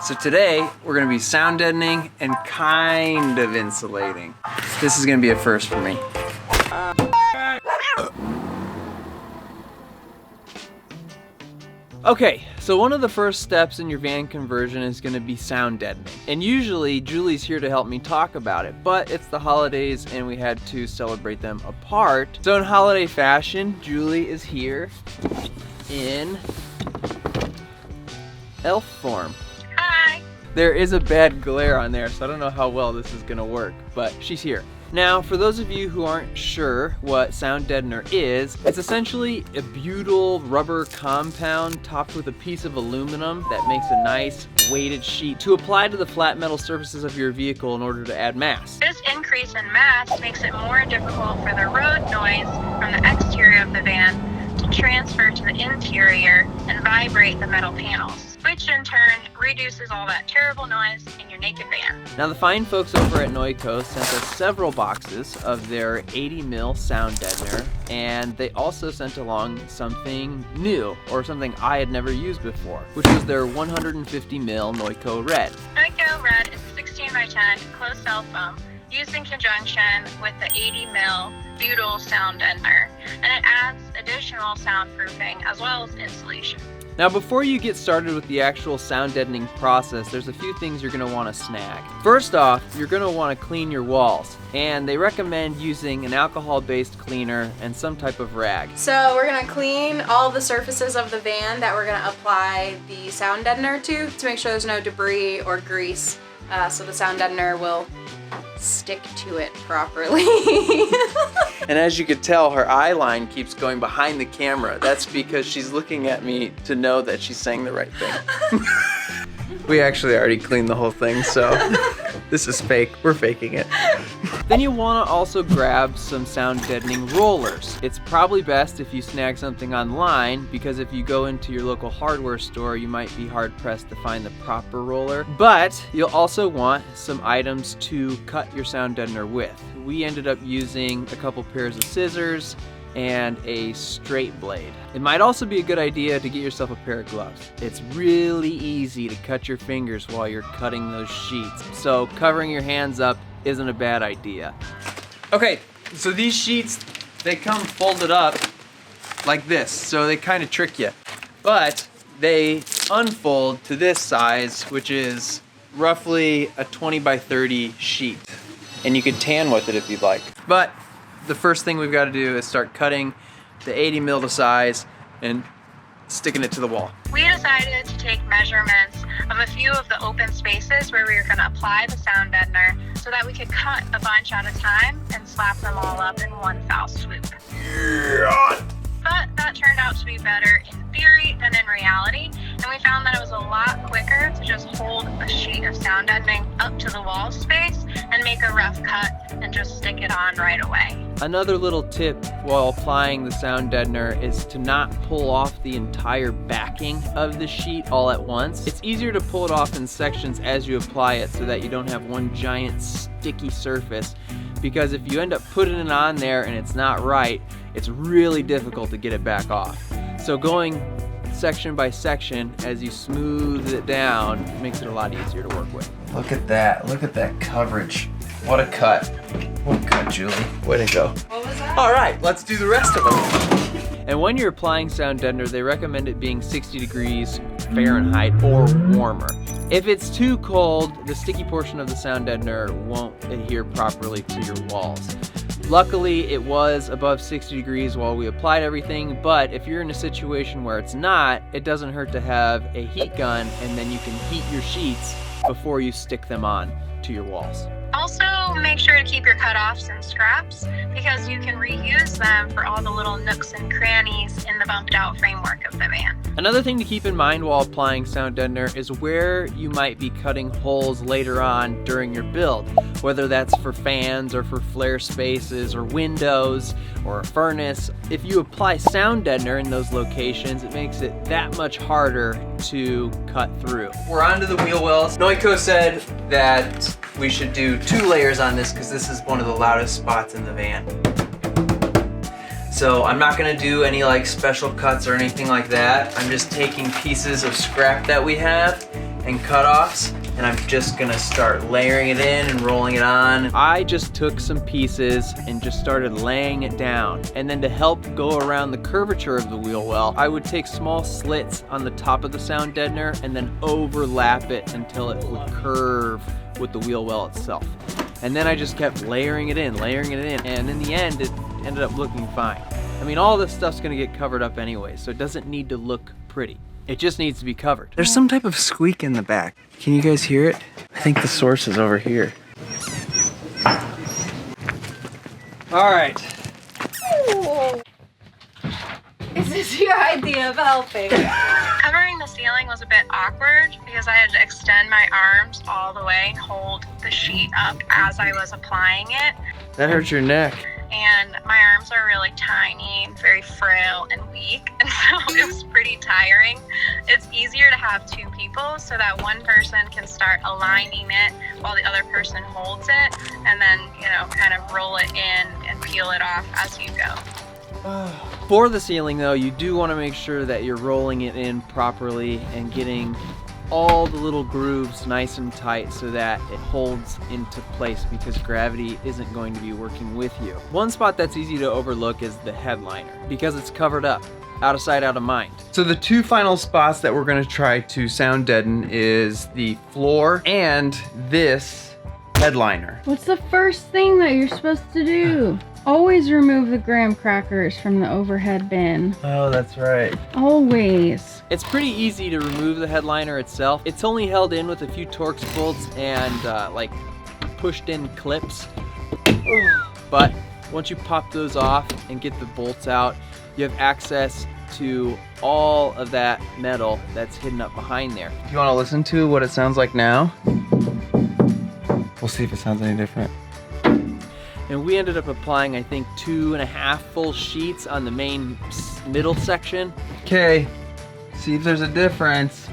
So today we're gonna be sound deadening and kind of insulating. This is gonna be a first for me. Okay, so one of the first steps in your van conversion is gonna be sound deadening. And usually Julie's here to help me talk about it, but it's the holidays and we had to celebrate them apart. So in holiday fashion, Julie is here in elf form. Hi! There is a bad glare on there, so I don't know how well this is gonna work, but she's here. Now, for those of you who aren't sure what Sound Deadener is, it's essentially a butyl rubber compound topped with a piece of aluminum that makes a nice weighted sheet to apply to the flat metal surfaces of your vehicle in order to add mass. This increase in mass makes it more difficult for the road noise from the exterior of the van to transfer to the interior and vibrate the metal panels, which in turn reduces all that terrible noise in your naked van. Now the fine folks over at Noico sent us several boxes of their 80mm Sound Deadener, and they also sent along something new, or something I had never used before, which was their 150mm Noico Red. Noico Red is a 16x10 closed cell foam used in conjunction with the 80mm butyl Sound Deadener, and it adds additional soundproofing as well as insulation. Now before you get started with the actual sound deadening process, there's a few things you're going to want to snag. First off, you're going to want to clean your walls, and they recommend using an alcohol-based cleaner and some type of rag. So we're going to clean all the surfaces of the van that we're going to apply the sound deadener to make sure there's no debris or grease, so the sound deadener will stick to it properly. And as you could tell, her eye line keeps going behind the camera. That's because she's looking at me to know that she's saying the right thing. We actually already cleaned the whole thing, so this is fake. We're faking it. Then you want to also grab some sound deadening rollers. It's probably best if you snag something online, because if you go into your local hardware store, you might be hard pressed to find the proper roller. But you'll also want some items to cut your sound deadener with. We ended up using a couple pairs of scissors and a straight blade. It might also be a good idea to get yourself a pair of gloves. It's really easy to cut your fingers while you're cutting those sheets, so covering your hands up isn't a bad idea. Okay, so these sheets, they come folded up like this, so they kind of trick you. But they unfold to this size, which is roughly a 20x30 sheet. And you could tan with it if you'd like. But the first thing we've got to do is start cutting the 80mm to size and sticking it to the wall. We decided to take measurements of a few of the open spaces where we were going to apply the sound deadener so that we could cut a bunch at a time and slap them all up in one foul swoop. Yeah. But that turned out to be better in theory than in reality, and we found that it was a lot quicker to just hold a sheet of sound deadening up to the wall space and make a rough cut and just stick it on right away. Another little tip while applying the sound deadener is to not pull off the entire backing of the sheet all at once. It's easier to pull it off in sections as you apply it so that you don't have one giant sticky surface, because if you end up putting it on there and it's not right, it's really difficult to get it back off. So going section by section as you smooth it down makes it a lot easier to work with. Look at that coverage. What a cut. What a cut, Julie. Way to go. What was that? All right, let's do the rest of them. And when you're applying sound deadener, they recommend it being 60 degrees Fahrenheit or warmer. If it's too cold, the sticky portion of the sound deadener won't adhere properly to your walls. Luckily, it was above 60 degrees while we applied everything, but if you're in a situation where it's not, it doesn't hurt to have a heat gun, and then you can heat your sheets before you stick them on to your walls. Also, make sure to keep your cutoffs and scraps because you can reuse them for all the little nooks and crannies in the bumped out framework of the van. Another thing to keep in mind while applying sound deadener is where you might be cutting holes later on during your build, whether that's for fans or for flare spaces or windows or a furnace. If you apply sound deadener in those locations, it makes it that much harder to cut through. We're onto the wheel wells. Noico said that we should do 2 layers on this because this is one of the loudest spots in the van. So I'm not gonna do any like special cuts or anything like that. I'm just taking pieces of scrap that we have and cutoffs, and I'm just gonna start layering it in and rolling it on. I just took some pieces and just started laying it down. And then to help go around the curvature of the wheel well, I would take small slits on the top of the Sound Deadener and then overlap it until it would curve with the wheel well itself. And then I just kept layering it in, and in the end, it ended up looking fine. I mean, all this stuff's gonna get covered up anyway, so it doesn't need to look pretty. It just needs to be covered. There's some type of squeak in the back. Can you guys hear it? I think the source is over here. All right. Is this your idea of helping? Covering the ceiling was a bit awkward because I had to extend my arms all the way and hold the sheet up as I was applying it. That hurts your neck. And my arms are really tiny, very frail and weak, and so it was pretty tiring. It's easier to have two people so that one person can start aligning it while the other person holds it, and then, you know, kind of roll it in and peel it off as you go. For the ceiling though, you do want to make sure that you're rolling it in properly and getting all the little grooves nice and tight so that it holds into place, because gravity isn't going to be working with you. One spot that's easy to overlook is the headliner because it's covered up. Out of sight, out of mind. So the two final spots that we're gonna try to sound deaden is the floor and this headliner. What's the first thing that you're supposed to do? Always remove the graham crackers from the overhead bin. Oh, that's right. Always. It's pretty easy to remove the headliner itself. It's only held in with a few Torx bolts and like pushed in clips. But once you pop those off and get the bolts out, you have access to all of that metal that's hidden up behind there. If you want to listen to what it sounds like now, we'll see if it sounds any different. And we ended up applying, I think, 2.5 full sheets on the main middle section. Okay, see if there's a difference.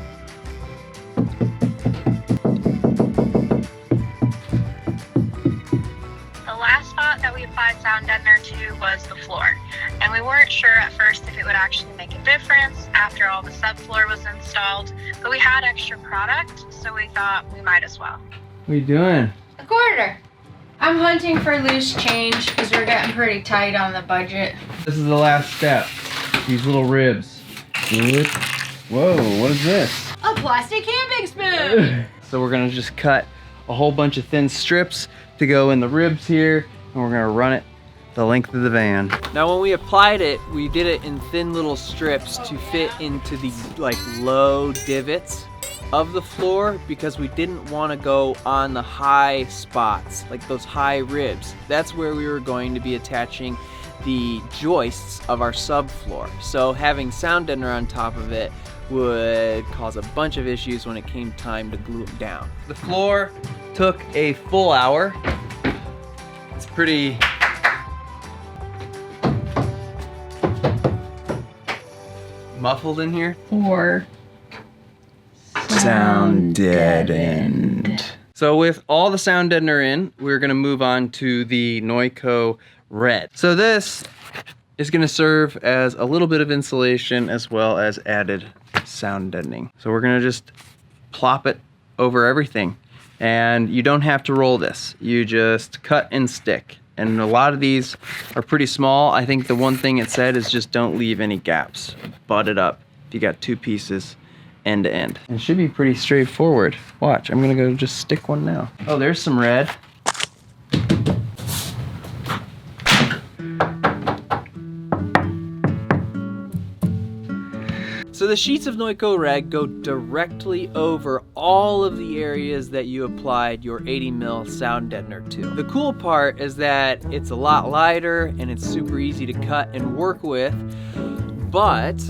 The last spot that we applied Sound Deadener to was the floor, and we weren't sure at first if it would actually make a difference after all the subfloor was installed, but we had extra product, so we thought we might as well. What are you doing? A quarter. I'm hunting for loose change because we're getting pretty tight on the budget. This is the last step. These little ribs. Whoa, what is this? A plastic camping spoon. So we're gonna just cut a whole bunch of thin strips to go in the ribs here, and we're gonna run it the length of the van. Now when we applied it, we did it in thin little strips to fit into the like low divots of the floor, because we didn't want to go on the high spots, like those high ribs. That's where we were going to be attaching the joists of our subfloor. So having Sound Deadener on top of it would cause a bunch of issues when it came time to glue them down. The floor took a full hour. It's pretty muffled in here. Or Sound deadened. So with all the Sound Deadener in, we're gonna move on to the Noico Red. So this is gonna serve as a little bit of insulation as well as added sound deadening. So we're gonna just plop it over everything. And you don't have to roll this. You just cut and stick. And a lot of these are pretty small. I think the one thing it said is just don't leave any gaps. Butt it up if you got two pieces end to end. It should be pretty straightforward. Watch, I'm gonna go just stick one now. Oh, there's some red. So the sheets of Noico Red go directly over all of the areas that you applied your 80 mil Sound Deadener to. The cool part is that it's a lot lighter and it's super easy to cut and work with, but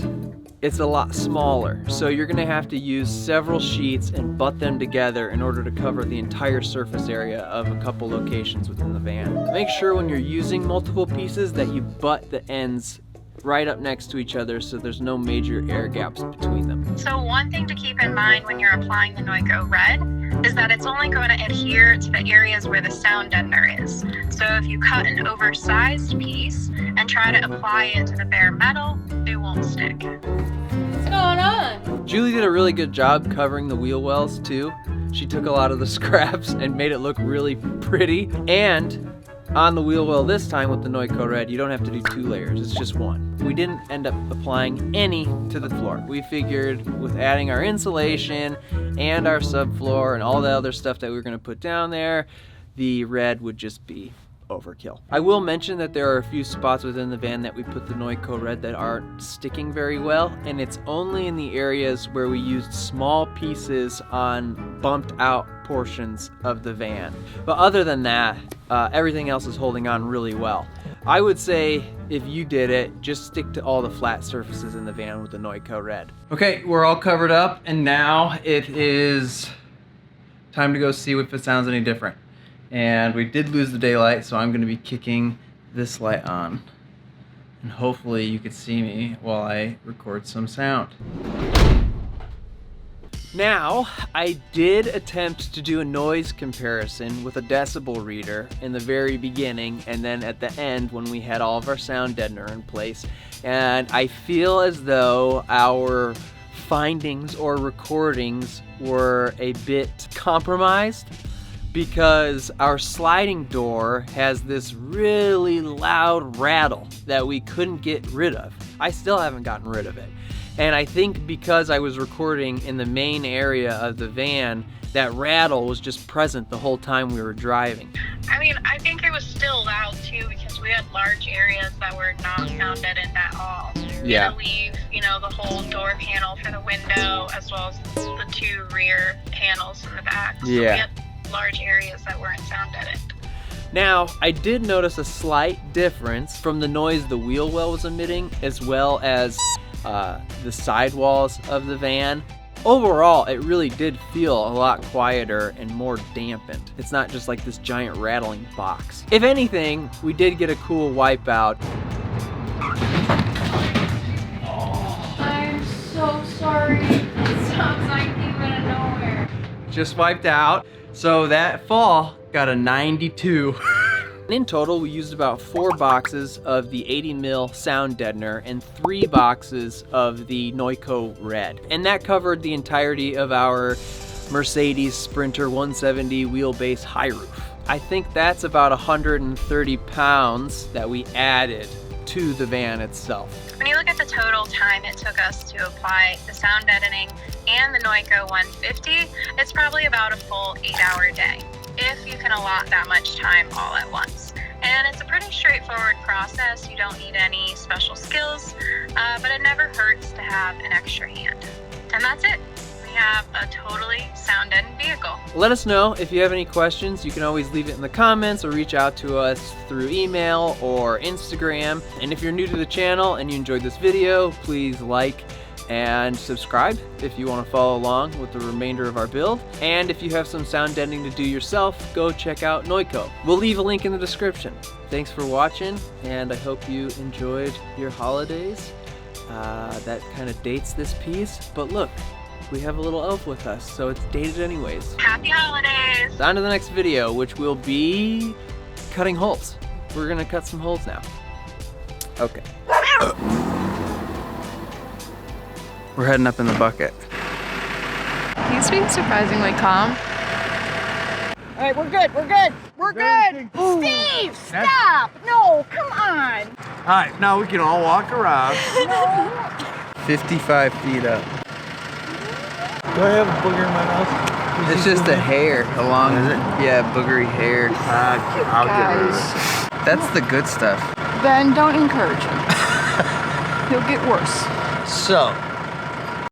it's a lot smaller. So you're gonna have to use several sheets and butt them together in order to cover the entire surface area of a couple locations within the van. Make sure when you're using multiple pieces that you butt the ends right up next to each other so there's no major air gaps between them. So one thing to keep in mind when you're applying the Noico Red is that it's only going to adhere to the areas where the Sound Deadener is. So if you cut an oversized piece and try to apply it to the bare metal, it won't stick. let's go. going on? Julie did a really good job covering the wheel wells too. She took a lot of the scraps and made it look really pretty. And on the wheel well this time with the Noico Red, you don't have to do 2 layers, it's just 1. We didn't end up applying any to the floor. We figured with adding our insulation and our subfloor and all the other stuff that we were gonna put down there, the red would just be overkill. I will mention that there are a few spots within the van that we put the Noico Red that aren't sticking very well, and it's only in the areas where we used small pieces on bumped out portions of the van. But other than that, everything else is holding on really well. I would say if you did it, just stick to all the flat surfaces in the van with the Noico Red. Okay, we're all covered up, and now it is time to go see if it sounds any different. And we did lose the daylight, so I'm going to be kicking this light on. And hopefully you can see me while I record some sound. Now, I did attempt to do a noise comparison with a decibel reader in the very beginning and then at the end when we had all of our sound deadener in place. And I feel as though our findings or recordings were a bit compromised, because our sliding door has this really loud rattle that we couldn't get rid of. I still haven't gotten rid of it. And I think because I was recording in the main area of the van, that rattle was just present the whole time we were driving. I mean, I think it was still loud too because we had large areas that were not sound deadened at all. Yeah. We had to leave, the whole door panel for the window as well as the 2 rear panels in the back. So we had large areas that weren't sound deadened. Now, I did notice a slight difference from the noise the wheel well was emitting as well as the sidewalls of the van. Overall, it really did feel a lot quieter and more dampened. It's not just like this giant rattling box. If anything, we did get a cool wipeout. I'm so sorry. It sounds like came out of nowhere. Just wiped out. So that fall got a 92. In total, we used about 4 boxes of the 80mm Sound Deadener and 3 boxes of the Noico Red. And that covered the entirety of our Mercedes Sprinter 170 wheelbase high roof. I think that's about 130 pounds that we added to the van itself. When you look at the total time it took us to apply the sound deadening and the Noico 150, it's probably about a full 8-hour day, if you can allot that much time all at once. And it's a pretty straightforward process. You don't need any special skills, but it never hurts to have an extra hand. And that's it. We have a totally sound deadened vehicle. Let us know if you have any questions. You can always leave it in the comments or reach out to us through email or Instagram. And if you're new to the channel and you enjoyed this video, please like and subscribe if you want to follow along with the remainder of our build. And if you have some sound deadening to do yourself, go check out Noico. We'll leave a link in the description. Thanks for watching, and I hope you enjoyed your holidays. That kind of dates this piece, but look, we have a little elf with us, so it's dated anyways. Happy holidays! On to the next video, which will be cutting holes. We're gonna cut some holes now. Okay. We're heading up in the bucket. He's being surprisingly calm. All right, we're good, we're good, we're good. Steve, stop! No, come on. All right, now we can all walk around. 55 feet up. Do I have a booger in my mouth? It's just a hair along. Is it? Yeah, boogery hair. I'll get rid of it. Guys, That's the good stuff. Ben, don't encourage him. He'll get worse. So,